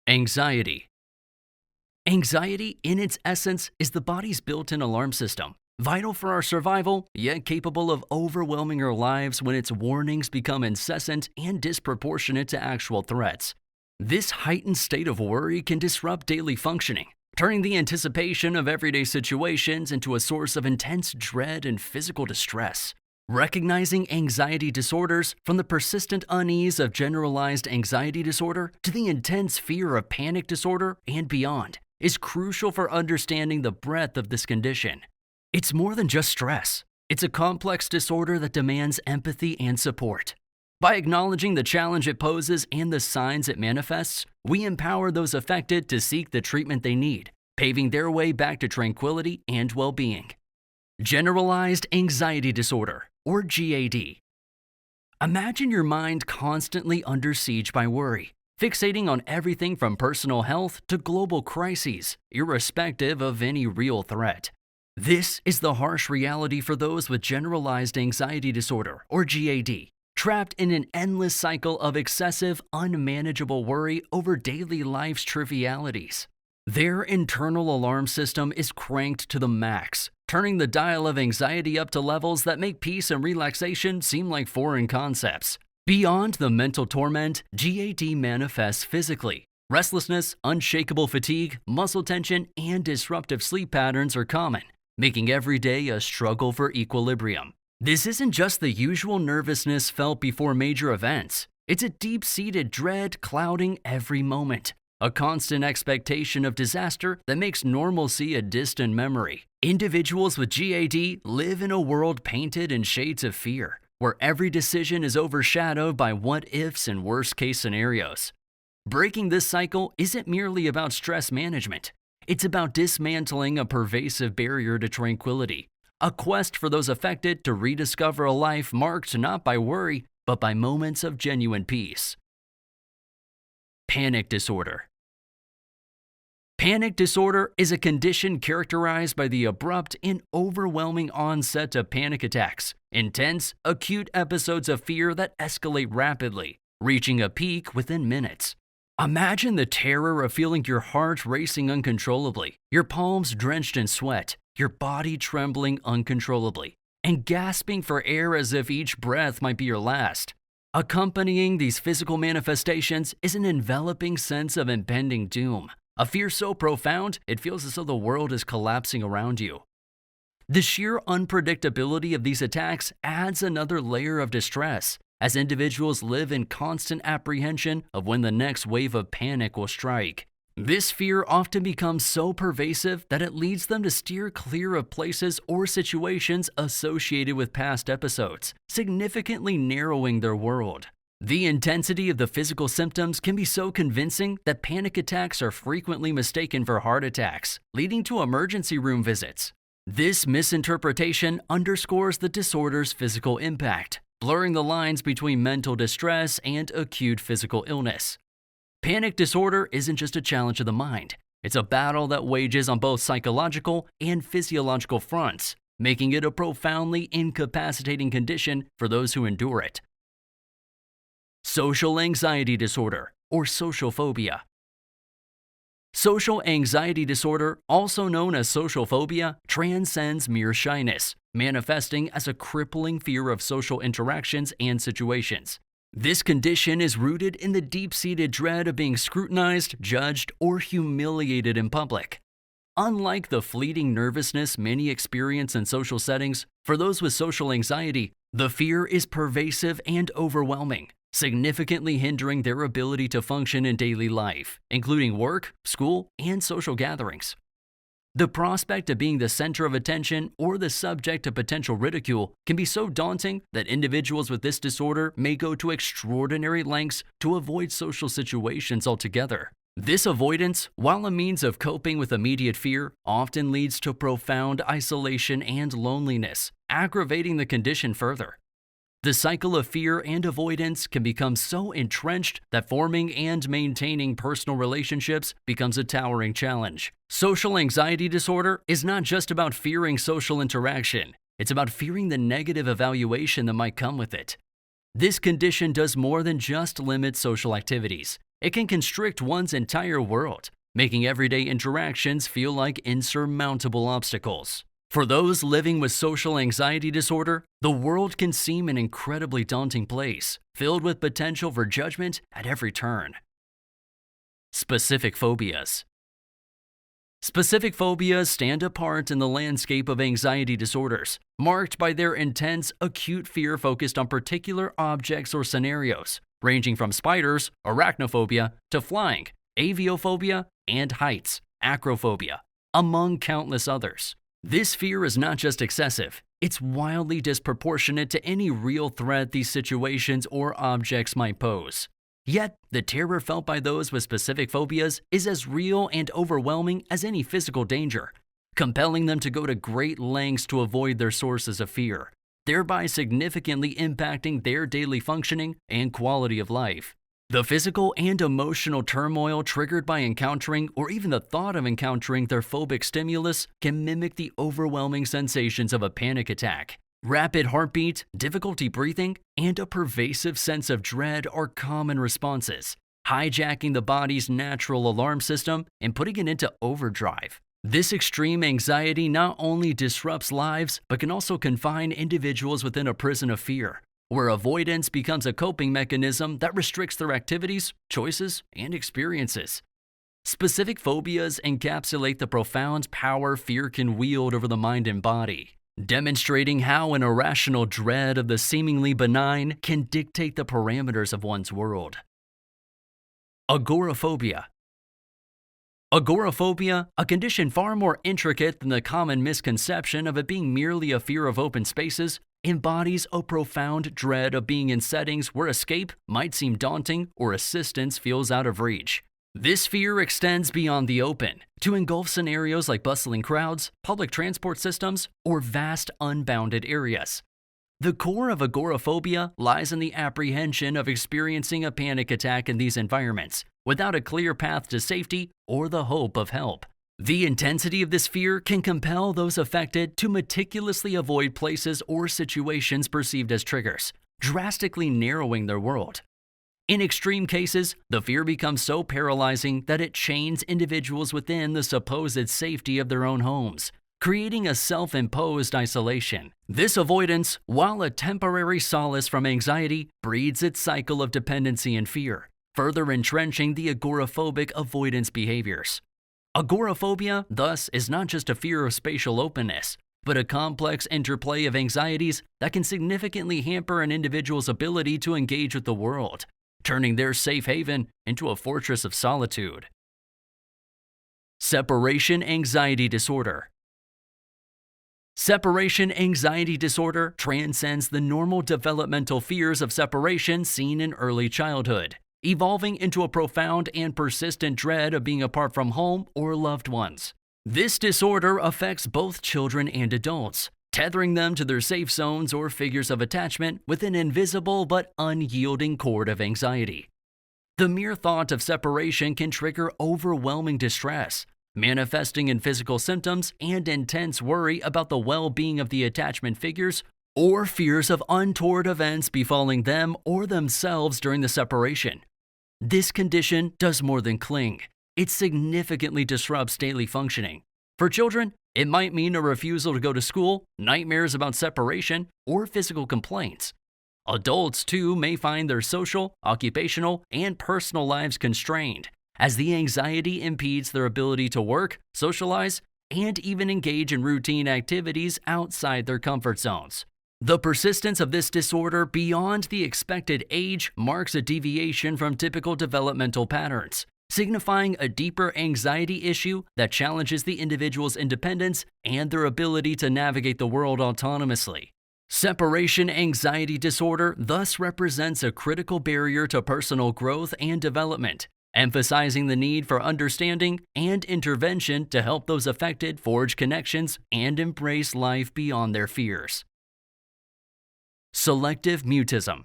Anxiety. Anxiety, in its essence, is the body's built in alarm system, vital for our survival, yet capable of overwhelming our lives when its warnings become incessant and disproportionate to actual threats. This heightened state of worry can disrupt daily functioning, turning the anticipation of everyday situations into a source of intense dread and physical distress. Recognizing anxiety disorders, from the persistent unease of generalized anxiety disorder to the intense fear of panic disorder and beyond, is crucial for understanding the breadth of this condition. It's more than just stress. It's a complex disorder that demands empathy and support. By acknowledging the challenge it poses and the signs it manifests, we empower those affected to seek the treatment they need, paving their way back to tranquility and well-being. Generalized Anxiety Disorder, or GAD. Imagine your mind constantly under siege by worry, fixating on everything from personal health to global crises, irrespective of any real threat. This is the harsh reality for those with generalized anxiety disorder, or GAD, trapped in an endless cycle of excessive, unmanageable worry over daily life's trivialities. Their internal alarm system is cranked to the max, turning the dial of anxiety up to levels that make peace and relaxation seem like foreign concepts. Beyond the mental torment, GAD manifests physically. Restlessness, unshakable fatigue, muscle tension, and disruptive sleep patterns are common, making every day a struggle for equilibrium. This isn't just the usual nervousness felt before major events. It's a deep-seated dread clouding every moment, a constant expectation of disaster that makes normalcy a distant memory. Individuals with GAD live in a world painted in shades of fear, where every decision is overshadowed by what-ifs and worst-case scenarios. Breaking this cycle isn't merely about stress management. It's about dismantling a pervasive barrier to tranquility, a quest for those affected to rediscover a life marked not by worry, but by moments of genuine peace. Panic disorder. Panic disorder is a condition characterized by the abrupt and overwhelming onset of panic attacks, intense, acute episodes of fear that escalate rapidly, reaching a peak within minutes. Imagine the terror of feeling your heart racing uncontrollably, your palms drenched in sweat, your body trembling uncontrollably, and gasping for air as if each breath might be your last. Accompanying these physical manifestations is an enveloping sense of impending doom, a fear so profound it feels as though the world is collapsing around you. The sheer unpredictability of these attacks adds another layer of distress, as individuals live in constant apprehension of when the next wave of panic will strike. This fear often becomes so pervasive that it leads them to steer clear of places or situations associated with past episodes, significantly narrowing their world. The intensity of the physical symptoms can be so convincing that panic attacks are frequently mistaken for heart attacks, leading to emergency room visits. This misinterpretation underscores the disorder's physical impact, blurring the lines between mental distress and acute physical illness. Panic disorder isn't just a challenge of the mind. It's a battle that wages on both psychological and physiological fronts, making it a profoundly incapacitating condition for those who endure it. Social anxiety disorder, or social phobia. Social anxiety disorder, also known as social phobia, transcends mere shyness, manifesting as a crippling fear of social interactions and situations. This condition is rooted in the deep-seated dread of being scrutinized, judged, or humiliated in public. Unlike the fleeting nervousness many experience in social settings, for those with social anxiety, the fear is pervasive and overwhelming, significantly hindering their ability to function in daily life, including work, school, and social gatherings. The prospect of being the center of attention or the subject of potential ridicule can be so daunting that individuals with this disorder may go to extraordinary lengths to avoid social situations altogether. This avoidance, while a means of coping with immediate fear, often leads to profound isolation and loneliness, aggravating the condition further. The cycle of fear and avoidance can become so entrenched that forming and maintaining personal relationships becomes a towering challenge. Social anxiety disorder is not just about fearing social interaction. It's about fearing the negative evaluation that might come with it. This condition does more than just limit social activities. it can constrict one's entire world, making everyday interactions feel like insurmountable obstacles. For those living with social anxiety disorder, the world can seem an incredibly daunting place, filled with potential for judgment at every turn. Specific phobias. Specific phobias stand apart in the landscape of anxiety disorders, marked by their intense, acute fear focused on particular objects or scenarios, ranging from spiders, arachnophobia, to flying, aviophobia, and heights, acrophobia, among countless others. This fear is not just excessive, it's wildly disproportionate to any real threat these situations or objects might pose. Yet, the terror felt by those with specific phobias is as real and overwhelming as any physical danger, compelling them to go to great lengths to avoid their sources of fear, thereby significantly impacting their daily functioning and quality of life. The physical and emotional turmoil triggered by encountering or even the thought of encountering their phobic stimulus can mimic the overwhelming sensations of a panic attack. Rapid heartbeat, difficulty breathing, and a pervasive sense of dread are common responses, hijacking the body's natural alarm system and putting it into overdrive. This extreme anxiety not only disrupts lives, but can also confine individuals within a prison of fear, where avoidance becomes a coping mechanism that restricts their activities, choices, and experiences. Specific phobias encapsulate the profound power fear can wield over the mind and body, demonstrating how an irrational dread of the seemingly benign can dictate the parameters of one's world. Agoraphobia. Agoraphobia, a condition far more intricate than the common misconception of it being merely a fear of open spaces, embodies a profound dread of being in settings where escape might seem daunting or assistance feels out of reach. This fear extends beyond the open to engulf scenarios like bustling crowds, public transport systems, or vast unbounded areas. The core of agoraphobia lies in the apprehension of experiencing a panic attack in these environments without a clear path to safety or the hope of help. The intensity of this fear can compel those affected to meticulously avoid places or situations perceived as triggers, drastically narrowing their world. In extreme cases, the fear becomes so paralyzing that it chains individuals within the supposed safety of their own homes, creating a self-imposed isolation. This avoidance, while a temporary solace from anxiety, breeds its cycle of dependency and fear, further entrenching the agoraphobic avoidance behaviors. Agoraphobia, thus, is not just a fear of spatial openness, but a complex interplay of anxieties that can significantly hamper an individual's ability to engage with the world, turning their safe haven into a fortress of solitude. Separation anxiety disorder. Separation anxiety disorder transcends the normal developmental fears of separation seen in early childhood, evolving into a profound and persistent dread of being apart from home or loved ones. This disorder affects both children and adults, tethering them to their safe zones or figures of attachment with an invisible but unyielding cord of anxiety. The mere thought of separation can trigger overwhelming distress, manifesting in physical symptoms and intense worry about the well-being of the attachment figures or fears of untoward events befalling them or themselves during the separation. This condition does more than cling. It significantly disrupts daily functioning. For children, it might mean a refusal to go to school, nightmares about separation, or physical complaints. Adults, too, may find their social, occupational, and personal lives constrained, as the anxiety impedes their ability to work, socialize, and even engage in routine activities outside their comfort zones. The persistence of this disorder beyond the expected age marks a deviation from typical developmental patterns, signifying a deeper anxiety issue that challenges the individual's independence and their ability to navigate the world autonomously. Separation anxiety disorder thus represents a critical barrier to personal growth and development, emphasizing the need for understanding and intervention to help those affected forge connections and embrace life beyond their fears. Selective mutism.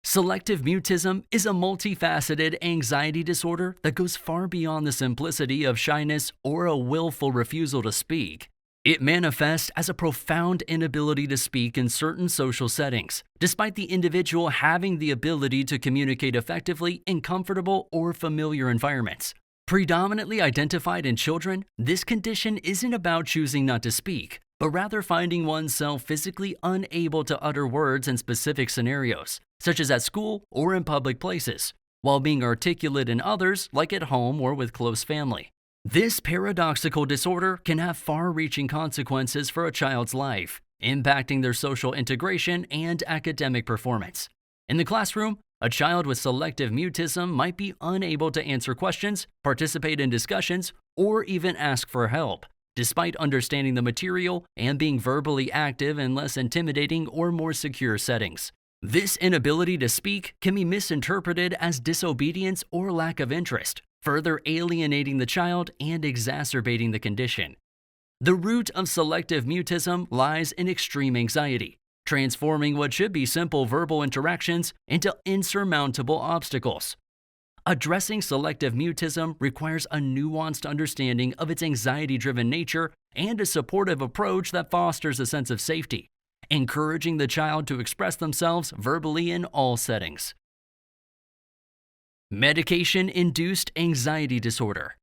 Selective mutism is a multifaceted anxiety disorder that goes far beyond the simplicity of shyness or a willful refusal to speak. It manifests as a profound inability to speak in certain social settings, despite the individual having the ability to communicate effectively in comfortable or familiar environments. Predominantly identified in children, this condition isn't about choosing not to speak, but rather finding oneself physically unable to utter words in specific scenarios, such as at school or in public places, while being articulate in others, like at home or with close family. This paradoxical disorder can have far-reaching consequences for a child's life, impacting their social integration and academic performance. In the classroom, a child with selective mutism might be unable to answer questions, participate in discussions, or even ask for help, despite understanding the material and being verbally active in less intimidating or more secure settings. This inability to speak can be misinterpreted as disobedience or lack of interest, further alienating the child and exacerbating the condition. The root of selective mutism lies in extreme anxiety, transforming what should be simple verbal interactions into insurmountable obstacles. Addressing selective mutism requires a nuanced understanding of its anxiety-driven nature and a supportive approach that fosters a sense of safety, encouraging the child to express themselves verbally in all settings. Medication-induced anxiety disorder.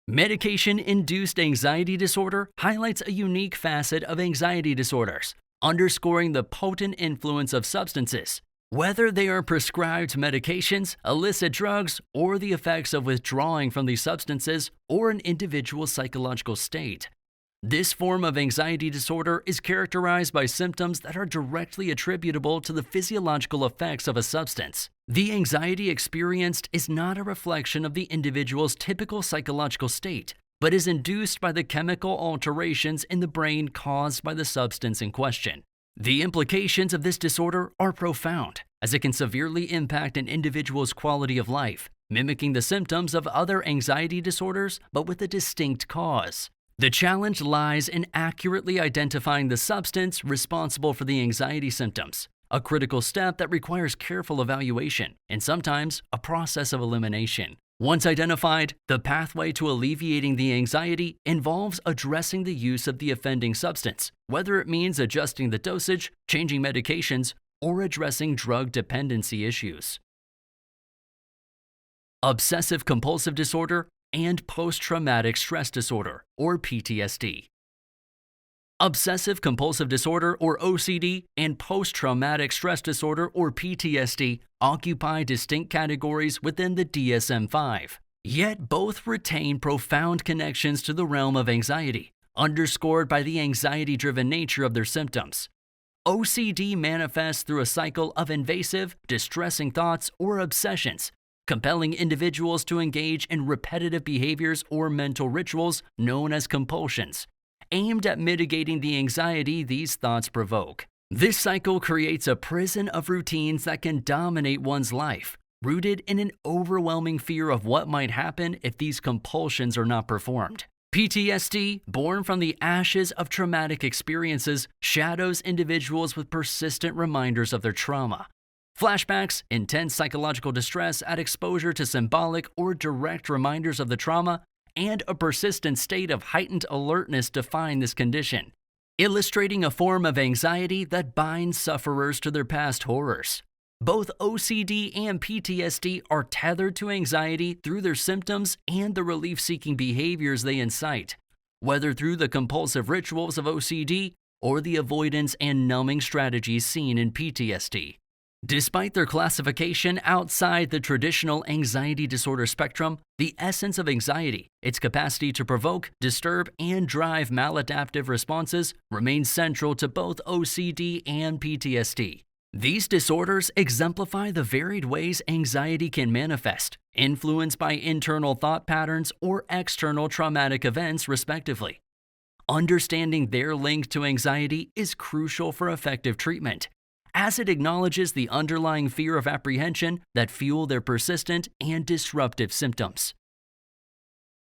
Medication-induced anxiety disorder highlights a unique facet of anxiety disorders, underscoring the potent influence of substances, whether they are prescribed medications, illicit drugs, or the effects of withdrawing from these substances or an individual's psychological state. This form of anxiety disorder is characterized by symptoms that are directly attributable to the physiological effects of a substance. The anxiety experienced is not a reflection of the individual's typical psychological state, but is induced by the chemical alterations in the brain caused by the substance in question. The implications of this disorder are profound, as it can severely impact an individual's quality of life, mimicking the symptoms of other anxiety disorders but with a distinct cause. The challenge lies in accurately identifying the substance responsible for the anxiety symptoms, a critical step that requires careful evaluation and sometimes a process of elimination. Once identified, the pathway to alleviating the anxiety involves addressing the use of the offending substance, whether it means adjusting the dosage, changing medications, or addressing drug dependency issues. Obsessive-compulsive disorder and post-traumatic stress disorder, or PTSD. Obsessive-compulsive disorder, or OCD, and post-traumatic stress disorder, or PTSD, occupy distinct categories within the DSM-5. Yet both retain profound connections to the realm of anxiety, underscored by the anxiety-driven nature of their symptoms. OCD manifests through a cycle of invasive, distressing thoughts or obsessions, compelling individuals to engage in repetitive behaviors or mental rituals known as compulsions, aimed at mitigating the anxiety these thoughts provoke. This cycle creates a prison of routines that can dominate one's life, rooted in an overwhelming fear of what might happen if these compulsions are not performed. PTSD, born from the ashes of traumatic experiences, shadows individuals with persistent reminders of their trauma. Flashbacks, intense psychological distress at exposure to symbolic or direct reminders of the trauma, and a persistent state of heightened alertness define this condition, illustrating a form of anxiety that binds sufferers to their past horrors. Both OCD and PTSD are tethered to anxiety through their symptoms and the relief-seeking behaviors they incite, whether through the compulsive rituals of OCD or the avoidance and numbing strategies seen in PTSD. Despite their classification outside the traditional anxiety disorder spectrum, the essence of anxiety, its capacity to provoke, disturb, and drive maladaptive responses, remains central to both OCD and PTSD. These disorders exemplify the varied ways anxiety can manifest, influenced by internal thought patterns or external traumatic events, respectively. Understanding their link to anxiety is crucial for effective treatment, as it acknowledges the underlying fear of apprehension that fuel their persistent and disruptive symptoms.